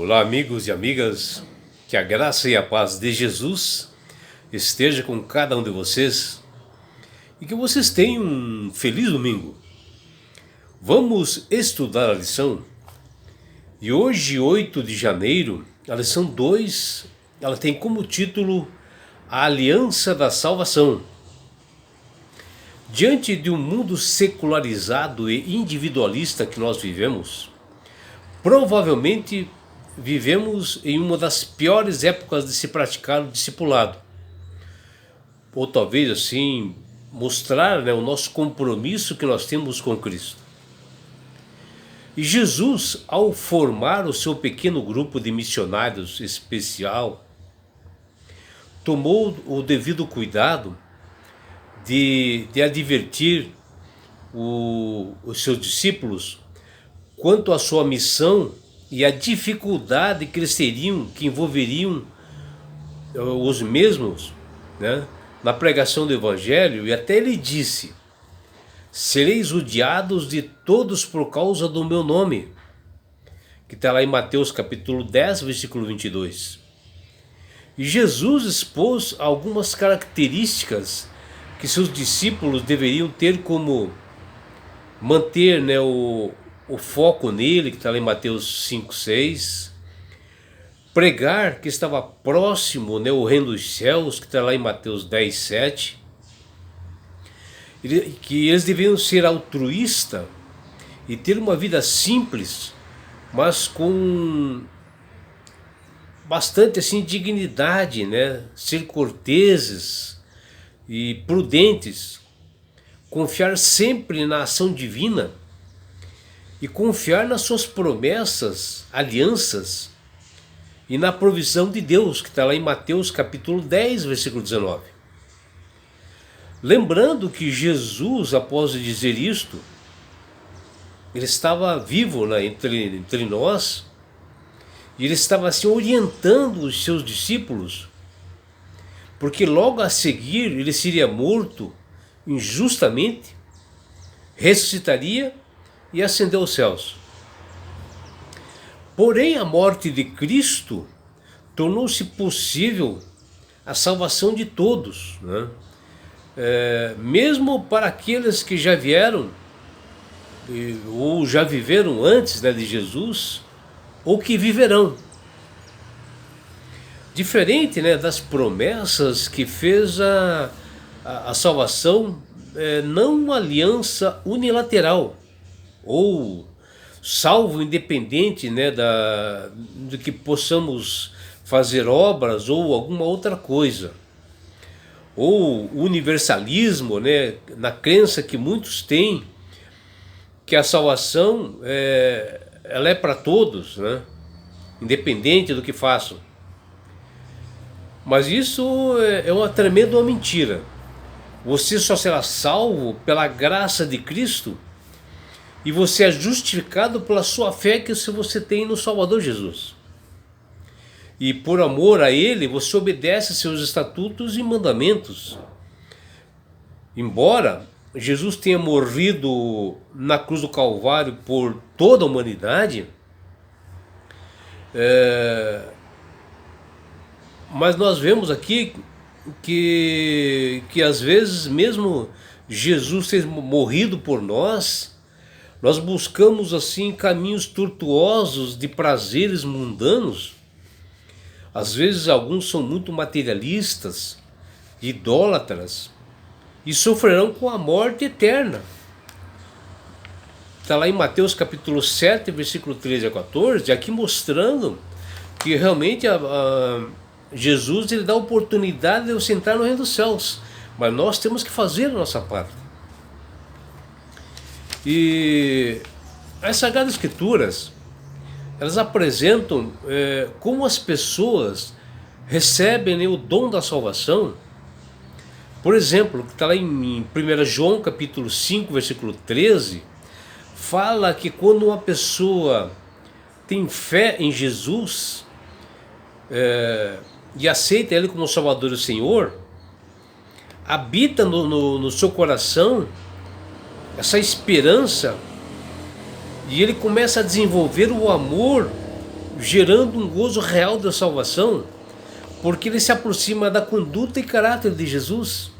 Olá, amigos e amigas, que a graça e a paz de Jesus esteja com cada um de vocês e que vocês tenham um feliz domingo. Vamos estudar a lição e hoje, 8 de janeiro, a lição 2, ela tem como título A Aliança da Salvação. Diante de um mundo secularizado e individualista que nós vivemos, provavelmente vivemos em uma das piores épocas de se praticar o discipulado. Ou talvez assim, mostrar, o nosso compromisso que nós temos com Cristo. E Jesus, ao formar o seu pequeno grupo de missionários especial, tomou o devido cuidado de advertir os seus discípulos quanto à sua missão e a dificuldade que eles teriam, que envolveriam os mesmos, na pregação do Evangelho. E até ele disse: sereis odiados de todos por causa do meu nome, que está lá em Mateus capítulo 10, versículo 22. E Jesus expôs algumas características que seus discípulos deveriam ter, como manter o foco nele, que está lá em Mateus 5, 6. Pregar que estava próximo, o reino dos céus, que está lá em Mateus 10, 7. Que eles deveriam ser altruístas e ter uma vida simples, mas com bastante assim dignidade, ser corteses e prudentes, confiar sempre na ação divina e confiar nas suas promessas, alianças e na provisão de Deus, que está lá em Mateus capítulo 10, versículo 19. Lembrando que Jesus, após dizer isto, ele estava vivo entre nós, e ele estava assim orientando os seus discípulos, porque logo a seguir ele seria morto injustamente, ressuscitaria e ascendeu aos céus. Porém, a morte de Cristo tornou-se possível a salvação de todos, mesmo para aqueles que já vieram ou já viveram antes de Jesus, ou que viverão. Diferente das promessas que fez a salvação, não uma aliança unilateral, ou salvo independente de que possamos fazer obras ou alguma outra coisa, ou universalismo, na crença que muitos têm, que a salvação ela é para todos, independente do que façam. Mas isso é uma tremenda mentira. Você só será salvo pela graça de Cristo, e você é justificado pela sua fé que você tem no Salvador Jesus. E por amor a Ele, você obedece seus estatutos e mandamentos. Embora Jesus tenha morrido na cruz do Calvário por toda a humanidade, mas nós vemos aqui que às vezes, mesmo Jesus ter morrido por nós buscamos assim caminhos tortuosos de prazeres mundanos. Às vezes alguns são muito materialistas, idólatras, e sofrerão com a morte eterna. Está lá em Mateus capítulo 7, versículo 13 a 14, aqui mostrando que realmente Jesus ele dá a oportunidade de eu sentar no reino dos céus, mas nós temos que fazer a nossa parte. E as Sagradas Escrituras, elas apresentam como as pessoas recebem o dom da salvação. Por exemplo, que está lá em 1 João capítulo 5, versículo 13, fala que quando uma pessoa tem fé em Jesus e aceita Ele como Salvador e Senhor, habita no seu coração essa esperança, e ele começa a desenvolver o amor gerando um gozo real da salvação, porque ele se aproxima da conduta e caráter de Jesus.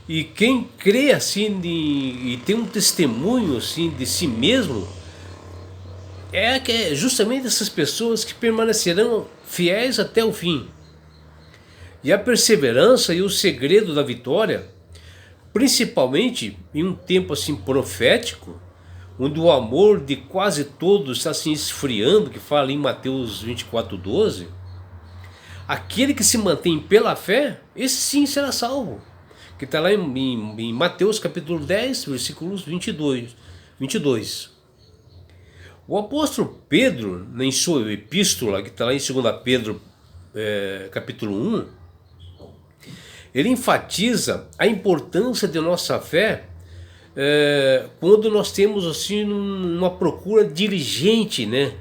E quem crê assim e tem um testemunho assim de si mesmo, é justamente essas pessoas que permanecerão fiéis até o fim. E a perseverança e o segredo da vitória, principalmente em um tempo assim profético, onde o amor de quase todos está se esfriando, que fala em Mateus 24:12, aquele que se mantém pela fé, esse sim será salvo. Que está lá em Mateus capítulo 10, versículos 22. O apóstolo Pedro, em sua epístola, que está lá em 2 Pedro capítulo 1, ele enfatiza a importância de nossa fé quando nós temos assim uma procura diligente, né?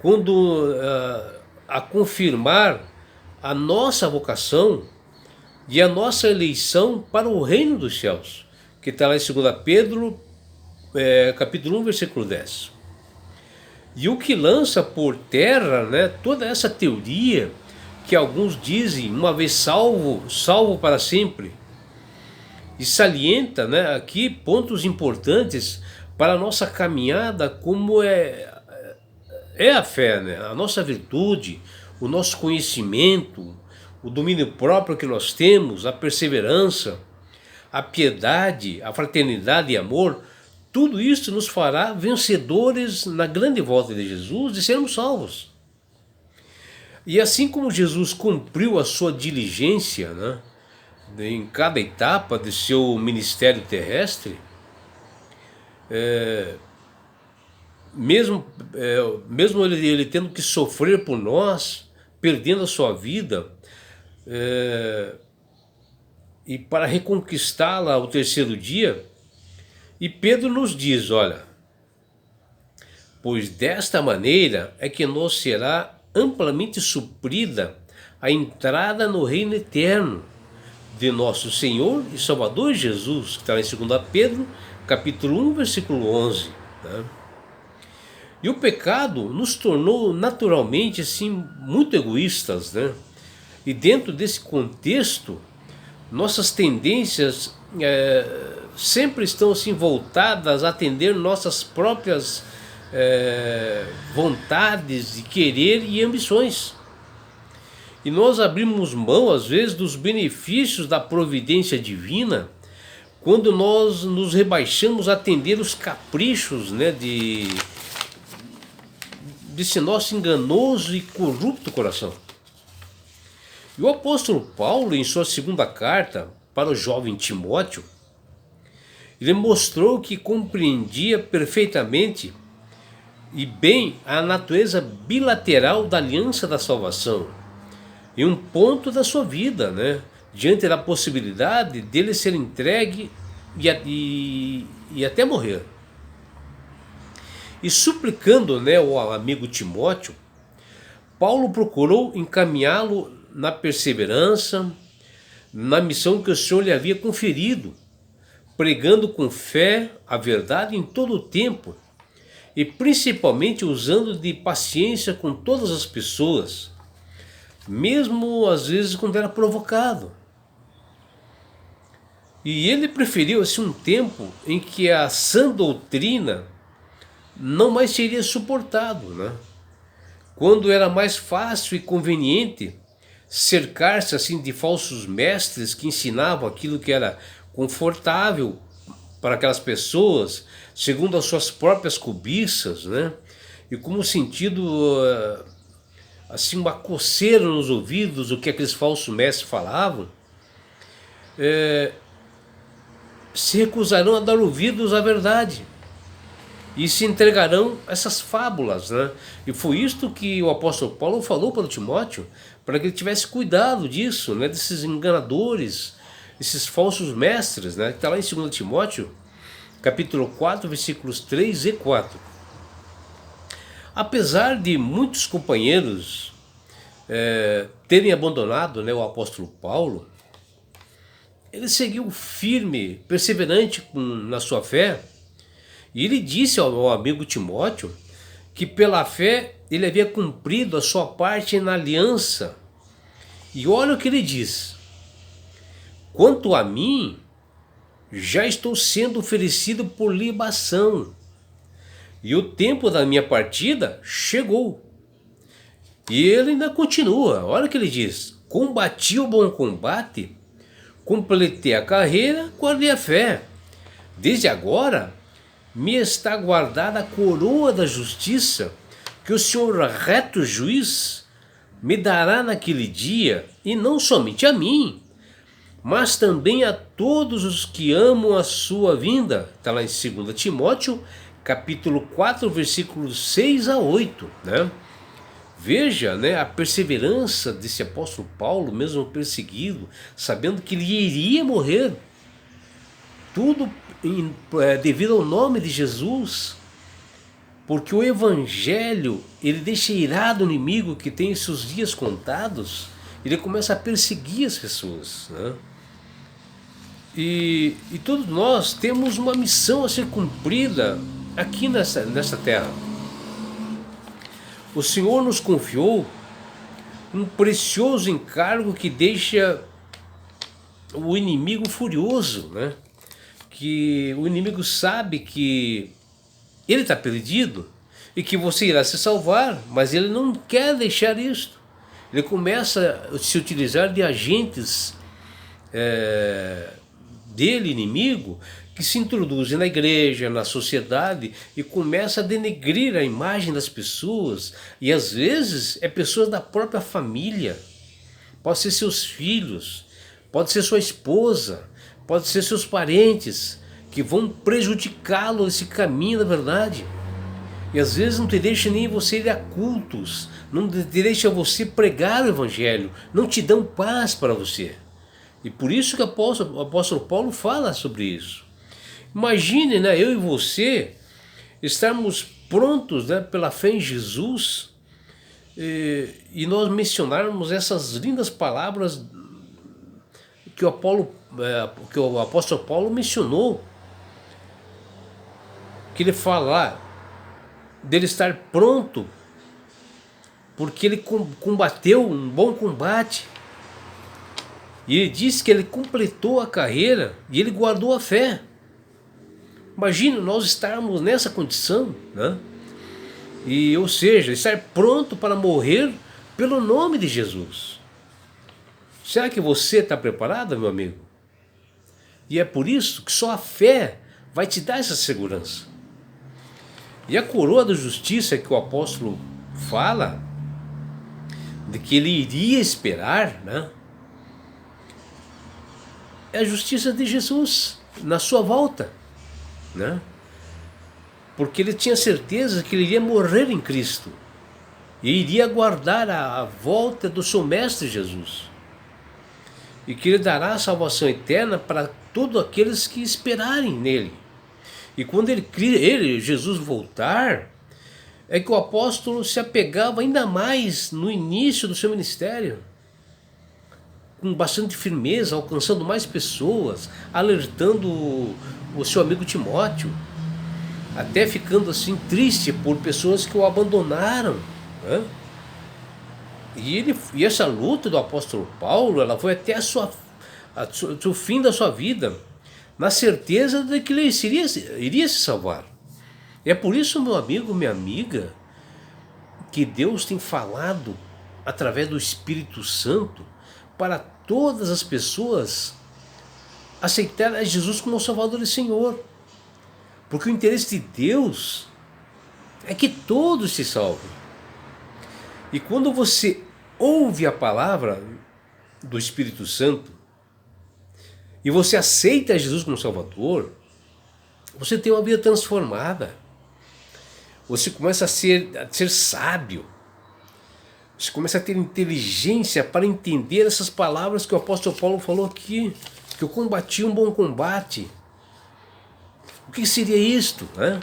Quando a confirmar a nossa vocação e a nossa eleição para o reino dos céus, que está lá em 2 Pedro capítulo 1, versículo 10. E o que lança por terra, né, toda essa teoria que alguns dizem, uma vez salvo, salvo para sempre, e salienta, né, aqui pontos importantes para a nossa caminhada, como é a fé, né, a nossa virtude, o nosso conhecimento, o domínio próprio que nós temos, a perseverança, a piedade, a fraternidade e amor. Tudo isso nos fará vencedores na grande volta de Jesus e sermos salvos. E assim como Jesus cumpriu a sua diligência, né, em cada etapa de seu ministério terrestre, mesmo ele tendo que sofrer por nós, perdendo a sua vida, e para reconquistá-la ao terceiro dia, e Pedro nos diz, olha, pois desta maneira é que nos será amplamente suprida a entrada no reino eterno de nosso Senhor e Salvador Jesus, que está em 2 Pedro, capítulo 1, versículo 11. Né? E o pecado nos tornou naturalmente assim muito egoístas, né? E dentro desse contexto, nossas tendências sempre estão assim voltadas a atender nossas próprias vontades de querer e ambições. E nós abrimos mão às vezes dos benefícios da providência divina quando nós nos rebaixamos a atender os caprichos, né, desse nosso enganoso e corrupto coração. E o apóstolo Paulo, em sua segunda carta para o jovem Timóteo, ele mostrou que compreendia perfeitamente e bem a natureza bilateral da aliança da salvação, em um ponto da sua vida, né, diante da possibilidade dele ser entregue e até morrer. E suplicando, né, ao amigo Timóteo, Paulo procurou encaminhá-lo na perseverança, na missão que o Senhor lhe havia conferido, pregando com fé a verdade em todo o tempo, e principalmente usando de paciência com todas as pessoas, mesmo às vezes quando era provocado. E ele preferiu assim um tempo em que a sã doutrina não mais seria suportado, né? Quando era mais fácil e conveniente cercar-se assim de falsos mestres que ensinavam aquilo que era confortável para aquelas pessoas, segundo as suas próprias cobiças, né? E como sentido assim uma coceira nos ouvidos o que aqueles falsos mestres falavam, se recusarão a dar ouvidos à verdade e se entregarão a essas fábulas, né? E foi isto que o apóstolo Paulo falou para o Timóteo, para que ele tivesse cuidado disso, né? Desses enganadores, esses falsos mestres, né? Que está lá em 2 Timóteo, capítulo 4, versículos 3 e 4. Apesar de muitos companheiros terem abandonado, né, o apóstolo Paulo, ele seguiu firme, perseverante na sua fé. E ele disse ao amigo Timóteo que pela fé ele havia cumprido a sua parte na aliança. E olha o que ele diz: quanto a mim, já estou sendo oferecido por libação, e o tempo da minha partida chegou. E ele ainda continua, olha o que ele diz: combati o bom combate, completei a carreira, guardei a fé. Desde agora me está guardada a coroa da justiça, que o Senhor reto juiz me dará naquele dia, e não somente a mim, mas também a todos os que amam a sua vinda. Está lá em 2 Timóteo, capítulo 4, versículos 6 a 8, né? Veja, né, a perseverança desse apóstolo Paulo, mesmo perseguido, sabendo que ele iria morrer, tudo devido ao nome de Jesus, porque o evangelho, ele deixa irado o inimigo que tem seus dias contados, ele começa a perseguir as pessoas, né? E todos nós temos uma missão a ser cumprida aqui nessa terra. O Senhor nos confiou um precioso encargo que deixa o inimigo furioso, né? Que o inimigo sabe que ele está perdido e que você irá se salvar, mas ele não quer deixar isto. Ele começa a se utilizar de agentes dele, inimigo, que se introduzem na igreja, na sociedade, e começa a denegrir a imagem das pessoas, e às vezes é pessoas da própria família, pode ser seus filhos, pode ser sua esposa, pode ser seus parentes, que vão prejudicá-lo nesse caminho da verdade. E às vezes não te deixa nem você ir a cultos, não te deixa você pregar o evangelho, não te dão paz para você. E por isso que o apóstolo Paulo fala sobre isso. Imagine, né, eu e você estarmos prontos, né, pela fé em Jesus, e nós mencionarmos essas lindas palavras que o apóstolo Paulo mencionou, que ele fala dele estar pronto, porque ele combateu um bom combate. E ele disse que ele completou a carreira e ele guardou a fé. Imagina nós estarmos nessa condição, né? Ou seja, estar pronto para morrer pelo nome de Jesus. Será que você está preparado, meu amigo? E é por isso que só a fé vai te dar essa segurança. E a coroa da justiça que o apóstolo fala, de que ele iria esperar, né? É a justiça de Jesus na sua volta, né? Porque ele tinha certeza que ele iria morrer em Cristo e iria aguardar a volta do seu mestre Jesus, e que ele dará a salvação eterna para todos aqueles que esperarem nele. E quando Jesus voltar, é que o apóstolo se apegava ainda mais no início do seu ministério, com bastante firmeza, alcançando mais pessoas, alertando o seu amigo Timóteo, até ficando assim triste por pessoas que o abandonaram, né? E essa luta do apóstolo Paulo, ela foi até o fim da sua vida, na certeza de que ele iria se salvar. E é por isso, meu amigo, minha amiga, que Deus tem falado através do Espírito Santo para todas as pessoas aceitar a Jesus como Salvador e Senhor. Porque o interesse de Deus é que todos se salvem. E quando você ouve a palavra do Espírito Santo e você aceita Jesus como Salvador, você tem uma vida transformada. Você começa a ser sábio. Você começa a ter inteligência para entender essas palavras que o apóstolo Paulo falou aqui, que eu combati um bom combate. O que seria isto, né?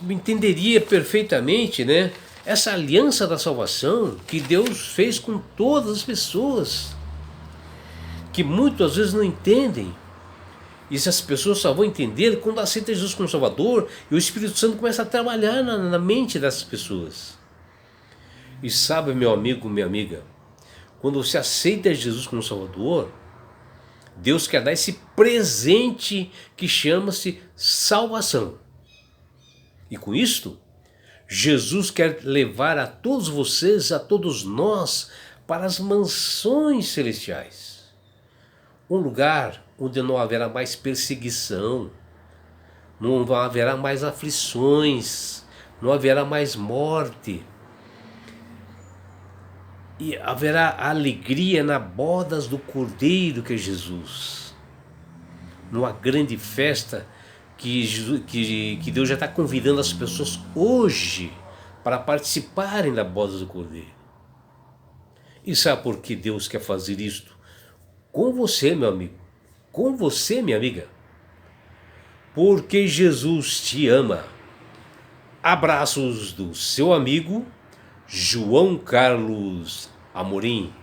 Entenderia perfeitamente, né, essa aliança da salvação que Deus fez com todas as pessoas, que muitas vezes não entendem. E essas pessoas só vão entender quando aceitam Jesus como Salvador e o Espírito Santo começa a trabalhar na mente dessas pessoas. E sabe, meu amigo, minha amiga, quando você aceita Jesus como Salvador, Deus quer dar esse presente que chama-se salvação. E com isto, Jesus quer levar a todos vocês, a todos nós, para as mansões celestiais. Um lugar onde não haverá mais perseguição, não haverá mais aflições, não haverá mais morte. E haverá alegria na bodas do Cordeiro que é Jesus. Numa grande festa que Deus já está convidando as pessoas hoje para participarem da bodas do Cordeiro. E sabe por que Deus quer fazer isto? Com você, meu amigo. Com você, minha amiga. Porque Jesus te ama. Abraços do seu amigo João Carlos Amorim.